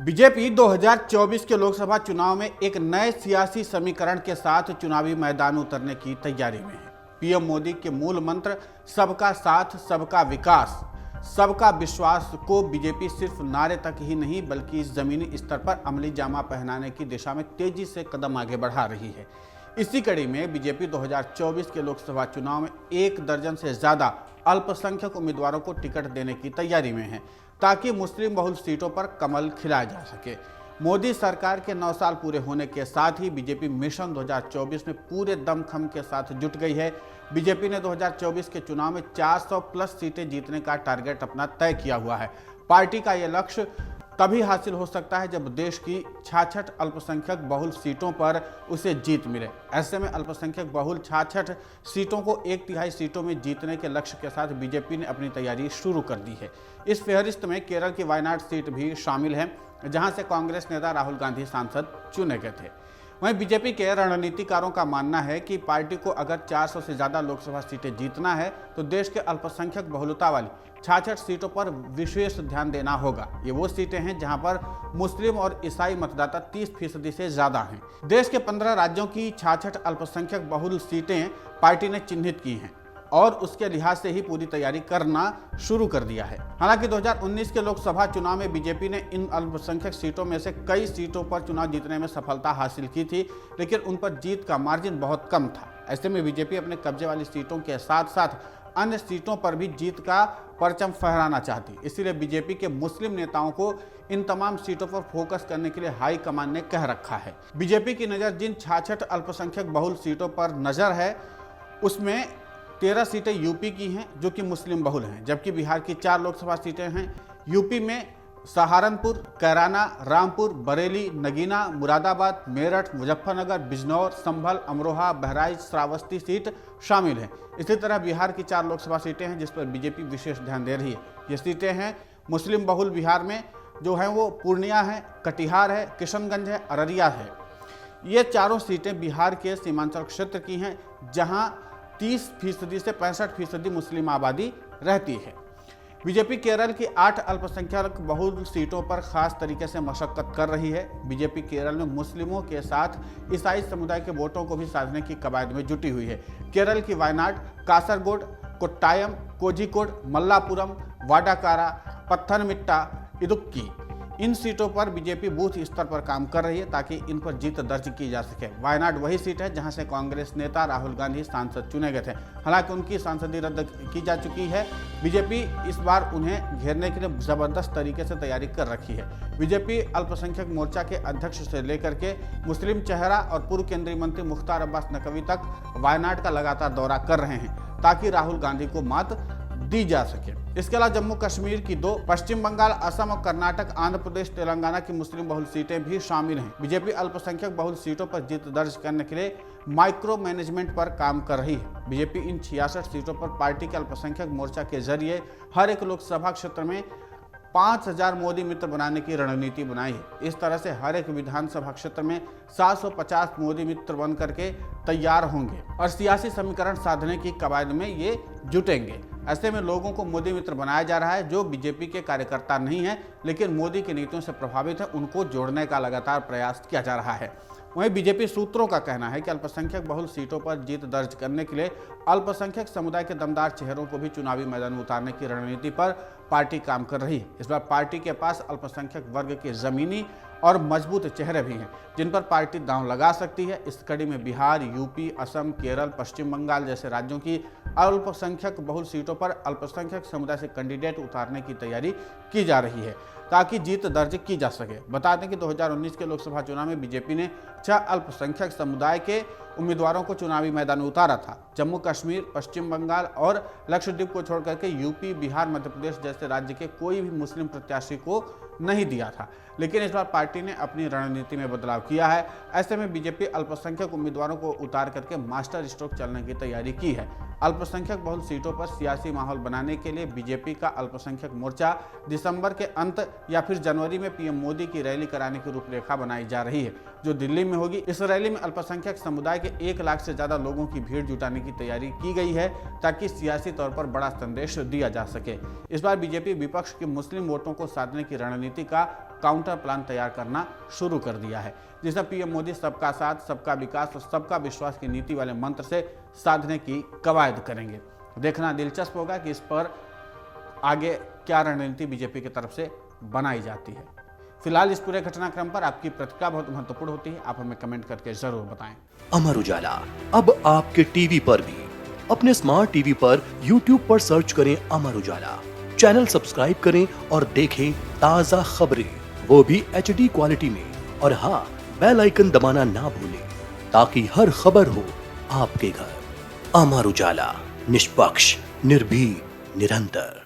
BJP 2024 के लोकसभा चुनाव में एक नए सियासी समीकरण के साथ चुनावी मैदान उतरने की तैयारी में है। पीएम मोदी के मूल मंत्र सबका साथ, सबका विकास, सबका विश्वास को बीजेपी सिर्फ नारे तक ही नहीं बल्कि जमीनी स्तर पर अमली जामा पहनाने की दिशा में तेजी से कदम आगे बढ़ा रही है। इसी कड़ी में बीजेपी 2024 के लोकसभा चुनाव में 1 दर्जन से ज्यादा अल्पसंख्यक उम्मीदवारों को टिकट देने की तैयारी में है ताकि मुस्लिम बहुल सीटों पर कमल खिलाया जा सके। मोदी सरकार के 9 साल पूरे होने के साथ ही बीजेपी मिशन 2024 में पूरे दमखम के साथ जुट गई है। बीजेपी ने 2024 के चुनाव में 400 प्लस सीटें जीतने का टारगेट अपना तय किया हुआ है। पार्टी का यह लक्ष्य तभी हासिल हो सकता है जब देश की 66 अल्पसंख्यक बहुल सीटों पर उसे जीत मिले। ऐसे में अल्पसंख्यक बहुल 66 सीटों को 1/3 सीटों में जीतने के लक्ष्य के साथ बीजेपी ने अपनी तैयारी शुरू कर दी है। इस फहरिस्त में केरल की वायनाड सीट भी शामिल है, जहां से कांग्रेस नेता राहुल गांधी सांसद चुने गए थे। वहीं बीजेपी के रणनीतिकारों का मानना है कि पार्टी को अगर 400 से ज्यादा लोकसभा सीटें जीतना है तो देश के अल्पसंख्यक बहुलता वाली 66 सीटों पर विशेष ध्यान देना होगा। ये वो सीटें हैं जहां पर मुस्लिम और ईसाई मतदाता 30% से ज्यादा हैं। देश के 15 राज्यों की 66 अल्पसंख्यक बहुल सीटें पार्टी ने चिन्हित की हैं और उसके लिहाज से ही पूरी तैयारी करना शुरू कर दिया है। हालांकि 2019 के लोकसभा चुनाव में बीजेपी ने इन अल्पसंख्यक सीटों में से कई सीटों पर चुनाव जीतने में सफलता हासिल की थी, लेकिन उन पर जीत का मार्जिन बहुत कम था। ऐसे में बीजेपी अपने कब्जे वाली सीटों के साथ साथ अन्य सीटों पर भी जीत का परचम फहराना चाहती। इसीलिए बीजेपी के मुस्लिम नेताओं को इन तमाम सीटों पर फोकस करने के लिए हाईकमान ने कह रखा है। बीजेपी की नज़र जिन 66 अल्पसंख्यक बहुल सीटों पर नज़र है उसमें 13 सीटें यूपी की हैं जो कि मुस्लिम बहुल हैं, जबकि बिहार की 4 लोकसभा सीटें हैं। यूपी में सहारनपुर, कैराना, रामपुर, बरेली, नगीना, मुरादाबाद, मेरठ, मुजफ्फरनगर, बिजनौर, संभल, अमरोहा, बहराइच, श्रावस्ती सीट शामिल हैं। इसी तरह बिहार की 4 लोकसभा सीटें हैं जिस पर बीजेपी विशेष ध्यान दे रही है। ये सीटें हैं मुस्लिम बहुल बिहार में जो हैं वो पूर्णिया है, कटिहार है, किशनगंज है, अररिया है। ये चारों सीटें बिहार के सीमांचल क्षेत्र की हैं जहाँ 30% से 65% मुस्लिम आबादी रहती है। बीजेपी केरल की 8 अल्पसंख्यक बहुल सीटों पर खास तरीके से मशक्कत कर रही है। बीजेपी केरल में मुस्लिमों के साथ ईसाई समुदाय के वोटों को भी साधने की कवायद में जुटी हुई है। केरल की वायनाड, कासरगोड, कोट्टायम, कोझिकोड, मल्लापुरम, वाडाकारा, पत्थनमिट्टा, इदुक्की, इन सीटों पर बीजेपी बूथ स्तर पर काम कर रही है ताकि इन पर जीत दर्ज की जा सके। वायनाड वही सीट है जहां से कांग्रेस नेता राहुल गांधी सांसद चुने गए थे। हालांकि उनकी सांसदी रद्द की जा चुकी है। बीजेपी इस बार उन्हें घेरने के लिए जबरदस्त तरीके से तैयारी कर रखी है। बीजेपी अल्पसंख्यक मोर्चा के अध्यक्ष से लेकर के मुस्लिम चेहरा और पूर्व केंद्रीय मंत्री मुख्तार अब्बास नकवी तक वायनाड का लगातार दौरा कर रहे हैं ताकि राहुल गांधी को मात दी जा सके। इसके अलावा जम्मू कश्मीर की 2, पश्चिम बंगाल, असम और कर्नाटक, आंध्र प्रदेश, तेलंगाना की मुस्लिम बहुल सीटें भी शामिल हैं। बीजेपी अल्पसंख्यक बहुल सीटों पर जीत दर्ज करने के लिए माइक्रो मैनेजमेंट पर काम कर रही है। बीजेपी इन 66 सीटों पर पार्टी के अल्पसंख्यक मोर्चा के जरिए हर एक लोकसभा क्षेत्र में 5000 मोदी मित्र बनाने की रणनीति बनाई है। इस तरह से हर एक विधानसभा क्षेत्र में 750 मोदी मित्र बन करके तैयार होंगे और सियासी समीकरण साधने की कवायद में ये जुटेंगे। ऐसे में लोगों को मोदी मित्र बनाया जा रहा है जो बीजेपी के कार्यकर्ता नहीं है लेकिन मोदी की नीतियों से प्रभावित है, उनको जोड़ने का लगातार प्रयास किया जा रहा है। वहीं बीजेपी सूत्रों का कहना है कि अल्पसंख्यक बहुल सीटों पर जीत दर्ज करने के लिए अल्पसंख्यक समुदाय के दमदार चेहरों को भी चुनावी मैदान में उतारने की रणनीति पर पार्टी काम कर रही है। इस बार पार्टी के पास अल्पसंख्यक वर्ग के जमीनी और मजबूत चेहरे भी हैं जिन पर पार्टी दांव लगा सकती है। इस कड़ी में बिहार, यूपी, असम, केरल, पश्चिम बंगाल जैसे राज्यों की अल्पसंख्यक बहुल सीटों पर अल्पसंख्यक समुदाय से कैंडिडेट उतारने की तैयारी की जा रही है ताकि जीत दर्ज की जा सके। बता दें कि 2019 के लोकसभा चुनाव में बीजेपी ने 6 अल्पसंख्यक समुदाय के उम्मीदवारों को चुनावी मैदान में उतारा था। जम्मू कश्मीर, पश्चिम बंगाल और लक्षद्वीप को छोड़कर के यूपी, बिहार, मध्य प्रदेश जैसे राज्य के कोई भी मुस्लिम प्रत्याशी को नहीं दिया था, लेकिन इस बार पार्टी ने अपनी रणनीति में बदलाव किया है। ऐसे में बीजेपी अल्पसंख्यक उम्मीदवारों को उतार करके मास्टर स्ट्रोक चलने की तैयारी की है। अल्पसंख्यक बहुल सीटों पर सियासी माहौल बनाने के लिए बीजेपी का अल्पसंख्यक मोर्चा दिसंबर के अंत या फिर जनवरी में पीएम मोदी की रैली कराने की रूपरेखा बनाई जा रही है जो दिल्ली में होगी। इस रैली में अल्पसंख्यक समुदाय के 1 लाख से ज्यादा लोगों की भीड़ जुटाने की तैयारी की गई है ताकि सियासी तौर पर बड़ा संदेश दिया जा सके। इस बार बीजेपी विपक्ष के मुस्लिम वोटों को साधने की रणनीति का काउंटर प्लान तैयार करना शुरू कर दिया है, जिसे पीएम मोदी सबका साथ, सबका विकास और सबका विश्वास की नीति वाले मंत्र से साधने की कवायद करेंगे। देखना दिलचस्प होगा कि इस पर आगे क्या रणनीति बीजेपी की तरफ से बनाई जाती है। फिलहाल इस पूरे घटनाक्रम पर आपकी प्रतिक्रिया बहुत महत्वपूर्ण होती है, आप हमें कमेंट करके जरूर बताएं। अमर उजाला अब आपके टीवी पर भी। अपने स्मार्ट टीवी पर YouTube पर सर्च करें अमर उजाला, चैनल सब्सक्राइब करें और देखें ताजा खबरें, वो भी HD क्वालिटी में। और हाँ, बेल आइकन दबाना ना भूलें ताकि हर खबर हो आपके घर। अमर उजाला, निष्पक्ष, निर्भीक, निरंतर।